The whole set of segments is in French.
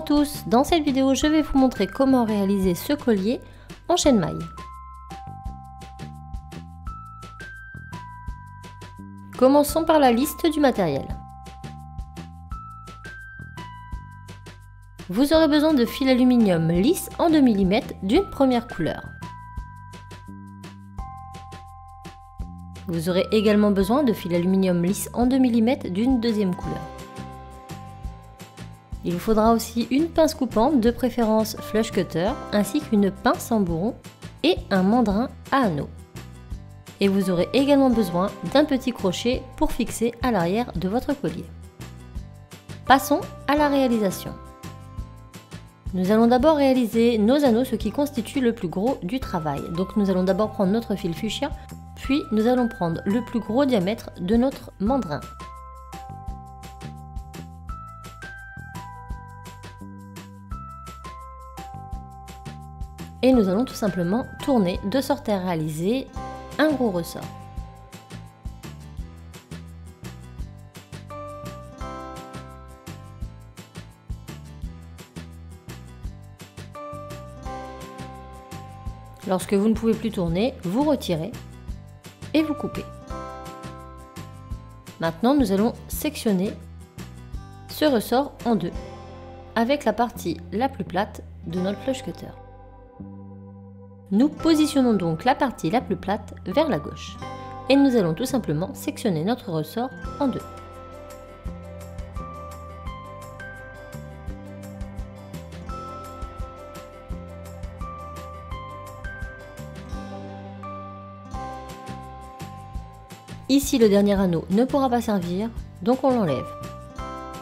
à tous, dans cette vidéo je vais vous montrer comment réaliser ce collier en chaîne maille. Commençons par la liste du matériel. Vous aurez besoin de fil aluminium lisse en 2 mm d'une première couleur. Vous aurez également besoin de fil aluminium lisse en 2 mm d'une deuxième couleur. Il vous faudra aussi une pince coupante, de préférence flush cutter, ainsi qu'une pince en bourron et un mandrin à anneaux. Et vous aurez également besoin d'un petit crochet pour fixer à l'arrière de votre collier. Passons à la réalisation. Nous allons d'abord réaliser nos anneaux, ce qui constitue le plus gros du travail. Donc nous allons d'abord prendre notre fil fuchsia, puis nous allons prendre le plus gros diamètre de notre mandrin. Et nous allons tout simplement tourner de sorte à réaliser un gros ressort. Lorsque vous ne pouvez plus tourner, vous retirez et vous coupez. Maintenant, nous allons sectionner ce ressort en deux avec la partie la plus plate de notre flush cutter. Nous positionnons donc la partie la plus plate vers la gauche et nous allons tout simplement sectionner notre ressort en deux. Ici, le dernier anneau ne pourra pas servir, donc on l'enlève.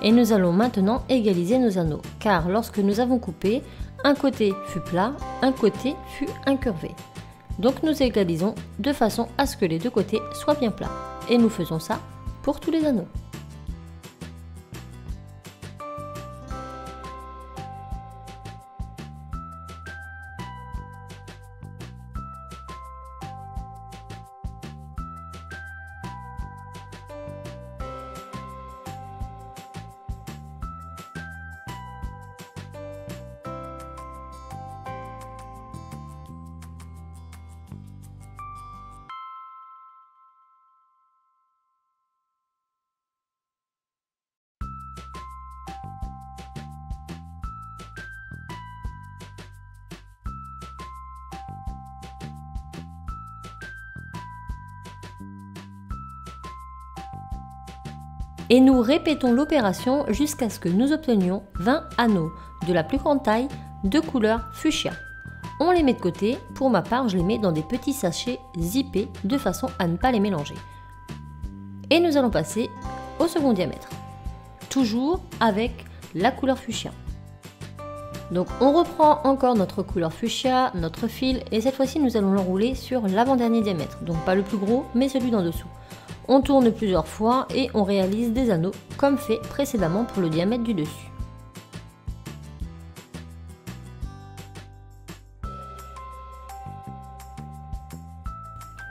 Et nous allons maintenant égaliser nos anneaux, car lorsque nous avons coupé, un côté fut plat, un côté fut incurvé. Donc nous égalisons de façon à ce que les deux côtés soient bien plats. Et nous faisons ça pour tous les anneaux. Et nous répétons l'opération jusqu'à ce que nous obtenions 20 anneaux de la plus grande taille de couleur fuchsia. On les met de côté, pour ma part je les mets dans des petits sachets zippés de façon à ne pas les mélanger. Et nous allons passer au second diamètre, toujours avec la couleur fuchsia. Donc on reprend encore notre couleur fuchsia, notre fil, et cette fois-ci nous allons l'enrouler sur l'avant-dernier diamètre, donc pas le plus gros mais celui d'en dessous. On tourne plusieurs fois et on réalise des anneaux comme fait précédemment pour le diamètre du dessus.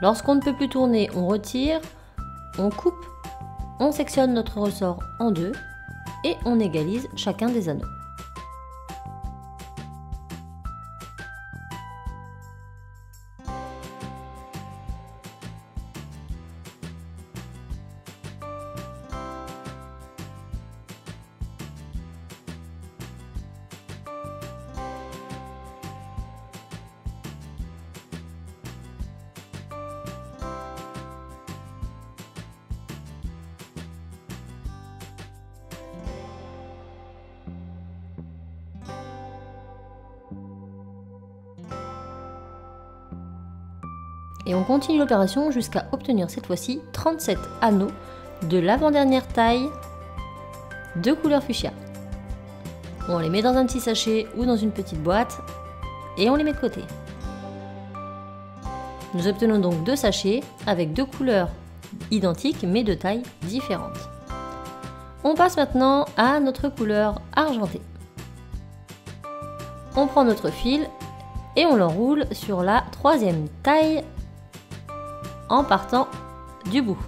Lorsqu'on ne peut plus tourner, on retire, on coupe, on sectionne notre ressort en deux et on égalise chacun des anneaux. Et on continue l'opération jusqu'à obtenir cette fois-ci 37 anneaux de l'avant-dernière taille de couleur fuchsia. On les met dans un petit sachet ou dans une petite boîte et on les met de côté. Nous obtenons donc deux sachets avec deux couleurs identiques mais de tailles différentes. On passe maintenant à notre couleur argentée. On prend notre fil et on l'enroule sur la troisième taille en partant du bout.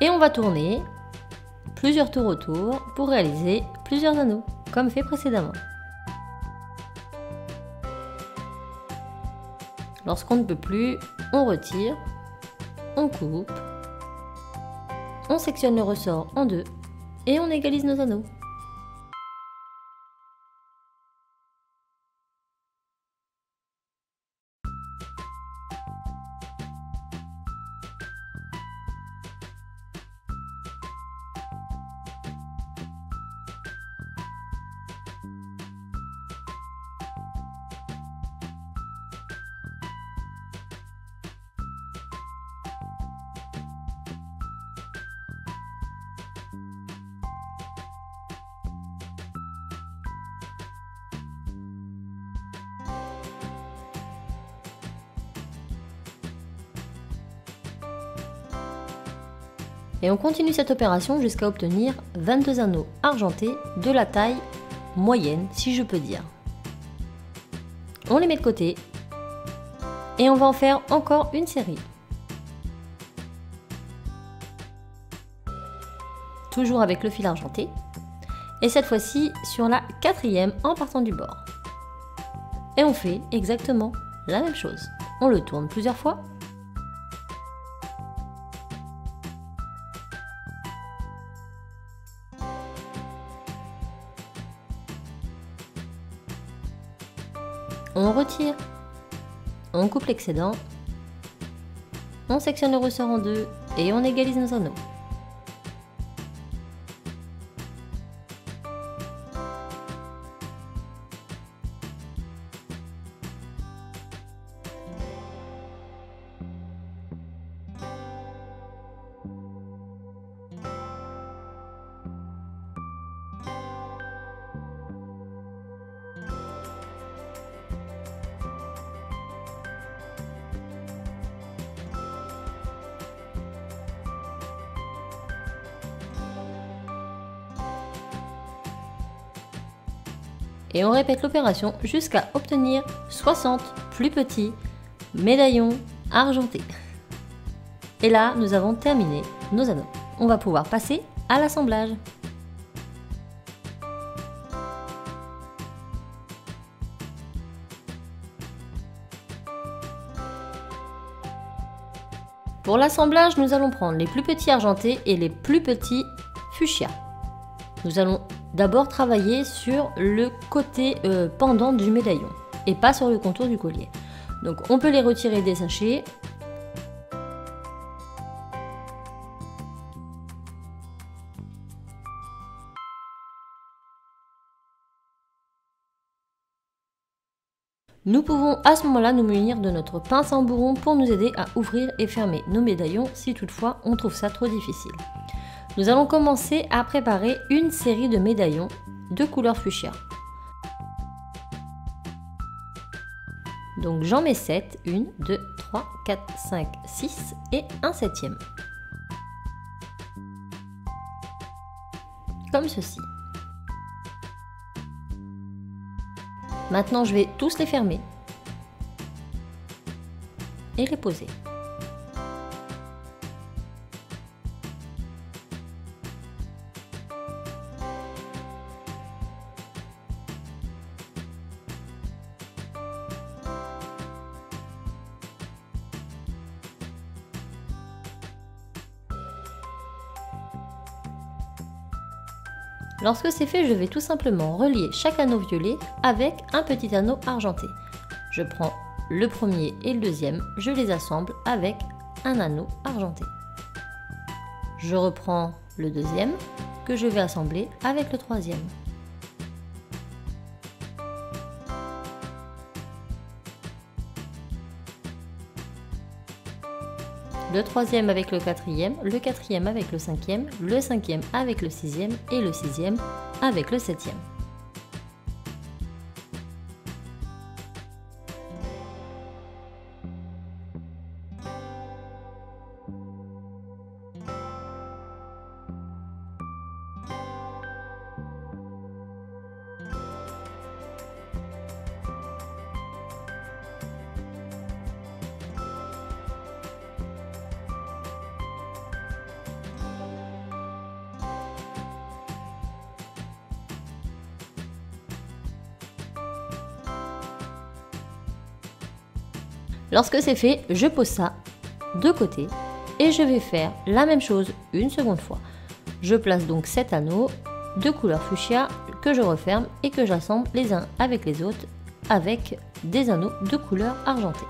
Et on va tourner plusieurs tours autour pour réaliser plusieurs anneaux, comme fait précédemment. Lorsqu'on ne peut plus, on retire, on coupe, on sectionne le ressort en deux et on égalise nos anneaux. Et on continue cette opération jusqu'à obtenir 22 anneaux argentés de la taille moyenne, si je peux dire. On les met de côté et on va en faire encore une série. Toujours avec le fil argenté. Et cette fois-ci sur la 4e en partant du bord. Et on fait exactement la même chose. On le tourne plusieurs fois. On retire, on coupe l'excédent, on sectionne le ressort en deux et on égalise nos anneaux. Et on répète l'opération jusqu'à obtenir 60 plus petits médaillons argentés. Et là, nous avons terminé nos anneaux. On va pouvoir passer à l'assemblage. Pour l'assemblage, nous allons prendre les plus petits argentés et les plus petits fuchsia. Nous allons d'abord travailler sur le côté pendant du médaillon et pas sur le contour du collier. Donc on peut les retirer des sachets. Nous pouvons à ce moment-là nous munir de notre pince en bourron pour nous aider à ouvrir et fermer nos médaillons si toutefois on trouve ça trop difficile. Nous allons commencer à préparer une série de médaillons de couleur fuchsia. Donc j'en mets 7, 1, 2, 3, 4, 5, 6 et un 7e. Comme ceci. Maintenant je vais tous les fermer et les poser. Lorsque c'est fait, je vais tout simplement relier chaque anneau violet avec un petit anneau argenté. Je prends le premier et le deuxième, je les assemble avec un anneau argenté. Je reprends le deuxième que je vais assembler avec le troisième. Le troisième avec le quatrième avec le cinquième avec le sixième et le sixième avec le septième. Lorsque c'est fait, je pose ça de côté et je vais faire la même chose une seconde fois. Je place donc 7 anneaux de couleur fuchsia que je referme et que j'assemble les uns avec les autres avec des anneaux de couleur argentée.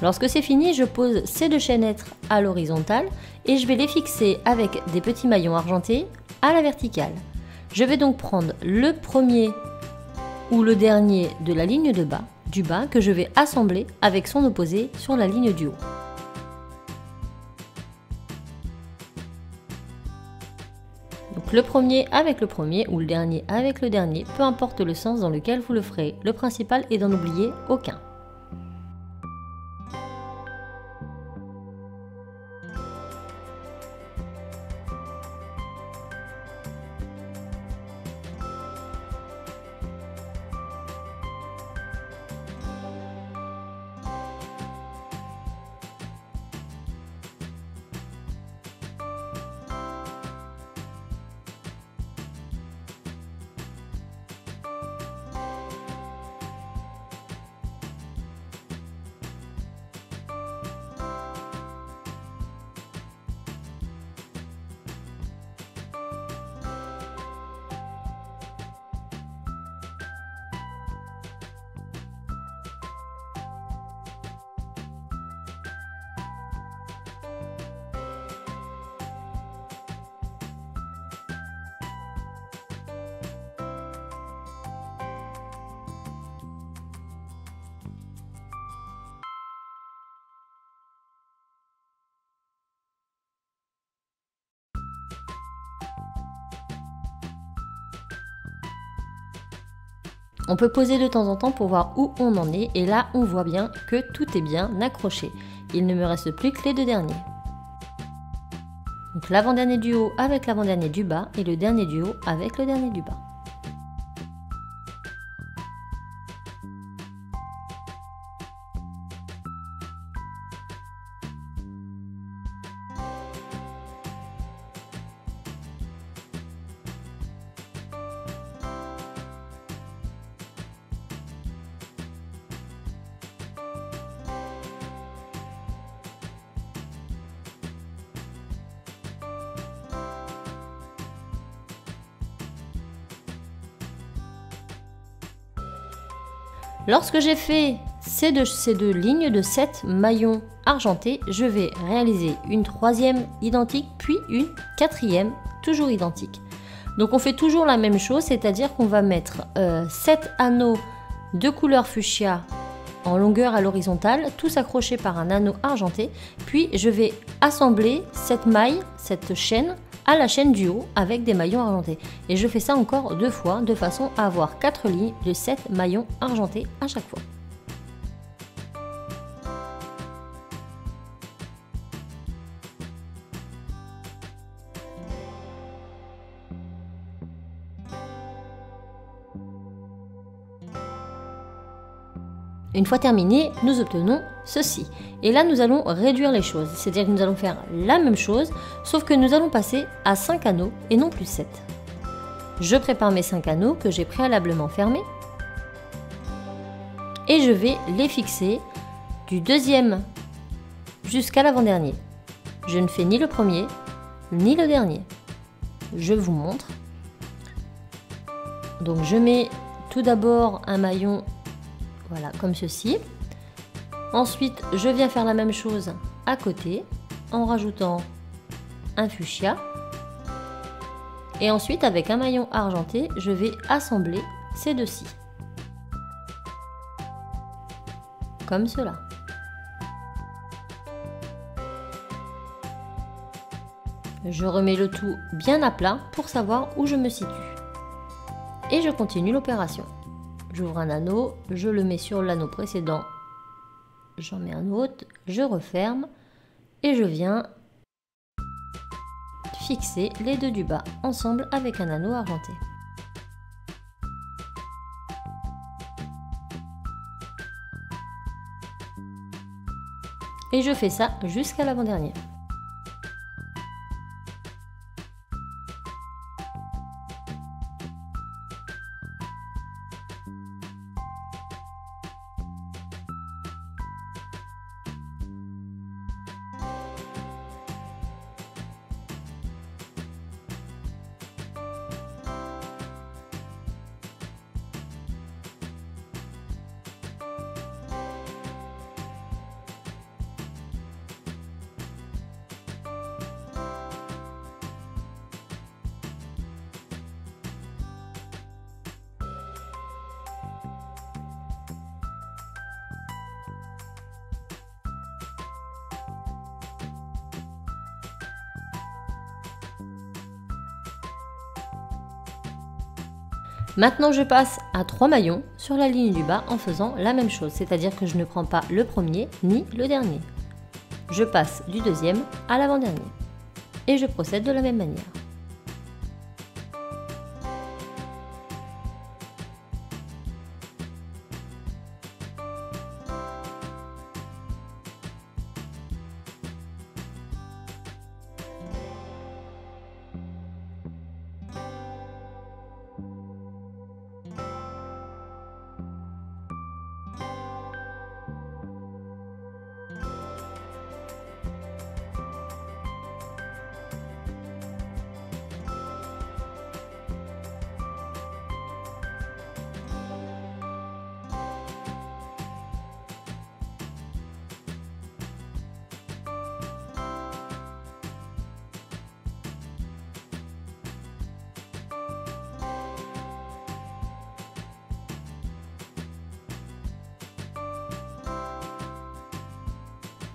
Lorsque c'est fini, je pose ces 2 chaînettes à l'horizontale et je vais les fixer avec des petits maillons argentés à la verticale. Je vais donc prendre le premier ou le dernier de la ligne du bas que je vais assembler avec son opposé sur la ligne du haut. Donc le premier avec le premier ou le dernier avec le dernier, peu importe le sens dans lequel vous le ferez. Le principal est d'en oublier aucun. On peut poser de temps en temps pour voir où on en est et là on voit bien que tout est bien accroché. Il ne me reste plus que les 2 derniers. Donc l'avant-dernier du haut avec l'avant-dernier du bas et le dernier du haut avec le dernier du bas. Lorsque j'ai fait ces deux lignes de 7 maillons argentés, je vais réaliser une 3e identique, puis une 4e toujours identique. Donc on fait toujours la même chose, c'est-à-dire qu'on va mettre 7 anneaux de couleur fuchsia en longueur à l'horizontale, tous accrochés par un anneau argenté, puis je vais assembler cette maille, cette chaîne, à la chaîne du haut avec des maillons argentés. Et je fais ça encore 2 fois, de façon à avoir 4 lignes de 7 maillons argentés à chaque fois. Une fois terminé, nous obtenons ceci. Et là, nous allons réduire les choses, c'est-à-dire que nous allons faire la même chose, sauf que nous allons passer à 5 anneaux et non plus 7. Je prépare mes 5 anneaux que j'ai préalablement fermés et je vais les fixer du deuxième jusqu'à l'avant-dernier. Je ne fais ni le premier ni le dernier. Je vous montre. Donc je mets tout d'abord un maillon, voilà, comme ceci. Ensuite, je viens faire la même chose à côté en rajoutant un fuchsia. Et ensuite, avec un maillon argenté, je vais assembler ces deux-ci. Comme cela. Je remets le tout bien à plat pour savoir où je me situe. Et je continue l'opération. J'ouvre un anneau, je le mets sur l'anneau précédent, j'en mets un autre, je referme et je viens fixer les deux du bas ensemble avec un anneau argenté. Et je fais ça jusqu'à l'avant-dernier. Maintenant, je passe à 3 maillons sur la ligne du bas en faisant la même chose, c'est-à-dire que je ne prends pas le premier ni le dernier. Je passe du deuxième à l'avant-dernier et je procède de la même manière.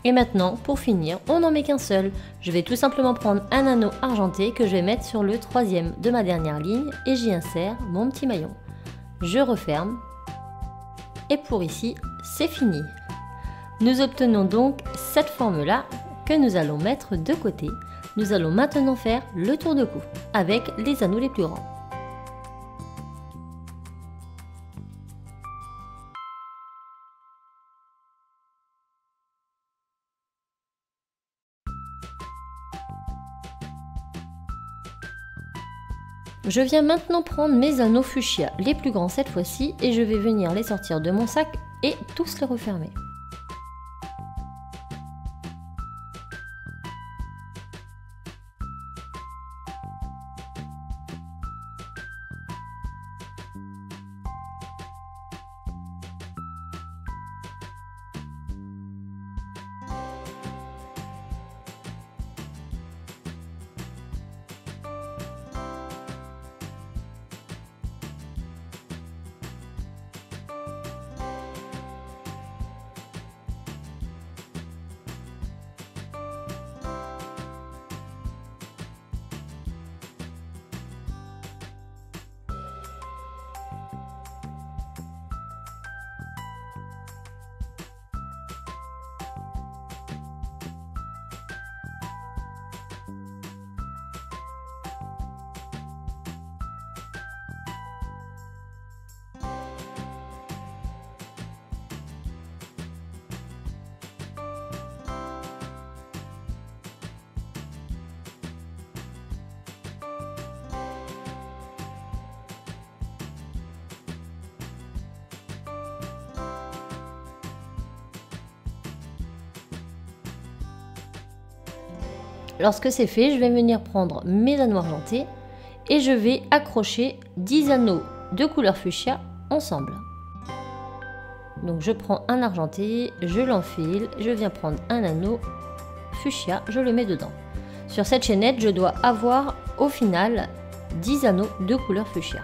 Et maintenant, pour finir, on n'en met qu'un seul. Je vais tout simplement prendre un anneau argenté que je vais mettre sur le troisième de ma dernière ligne et j'y insère mon petit maillon. Je referme et pour ici, c'est fini. Nous obtenons donc cette forme-là que nous allons mettre de côté. Nous allons maintenant faire le tour de cou avec les anneaux les plus grands. Je viens maintenant prendre mes anneaux fuchsia, les plus grands cette fois-ci, et je vais venir les sortir de mon sac et tous les refermer. Lorsque c'est fait, je vais venir prendre mes anneaux argentés et je vais accrocher 10 anneaux de couleur fuchsia ensemble. Donc je prends un argenté, je l'enfile, je viens prendre un anneau fuchsia, je le mets dedans. Sur cette chaînette, je dois avoir au final 10 anneaux de couleur fuchsia.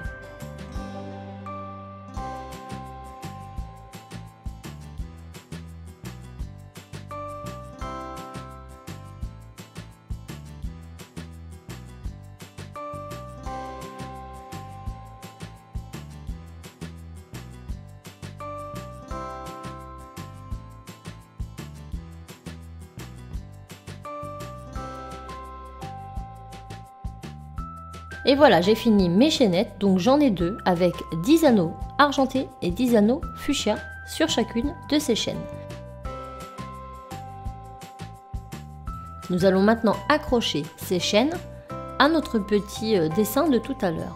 Et voilà, j'ai fini mes chaînettes, donc j'en ai deux avec 10 anneaux argentés et 10 anneaux fuchsia sur chacune de ces chaînes. Nous allons maintenant accrocher ces chaînes à notre petit dessin de tout à l'heure.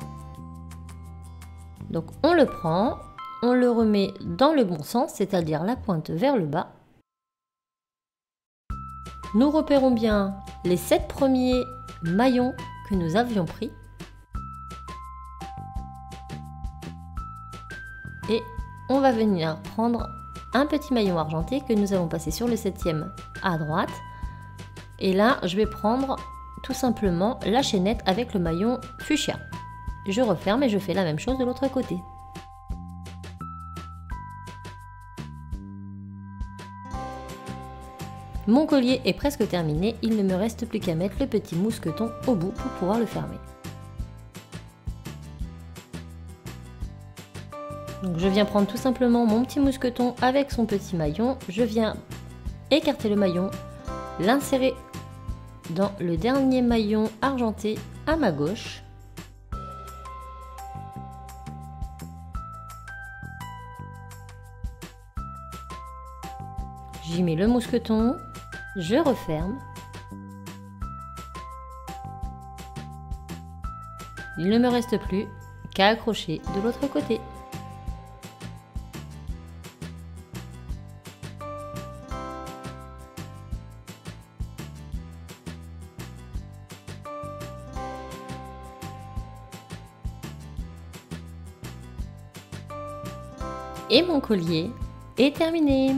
Donc on le prend, on le remet dans le bon sens, c'est-à-dire la pointe vers le bas. Nous repérons bien les 7 premiers maillons que nous avions pris. Et on va venir prendre un petit maillon argenté que nous avons passé sur le 7e à droite. Et là, je vais prendre tout simplement la chaînette avec le maillon fuchsia. Je referme et je fais la même chose de l'autre côté. Mon collier est presque terminé, il ne me reste plus qu'à mettre le petit mousqueton au bout pour pouvoir le fermer. Donc je viens prendre tout simplement mon petit mousqueton avec son petit maillon, je viens écarter le maillon, l'insérer dans le dernier maillon argenté à ma gauche. J'y mets le mousqueton, je referme. Il ne me reste plus qu'à accrocher de l'autre côté. Et mon collier est terminé.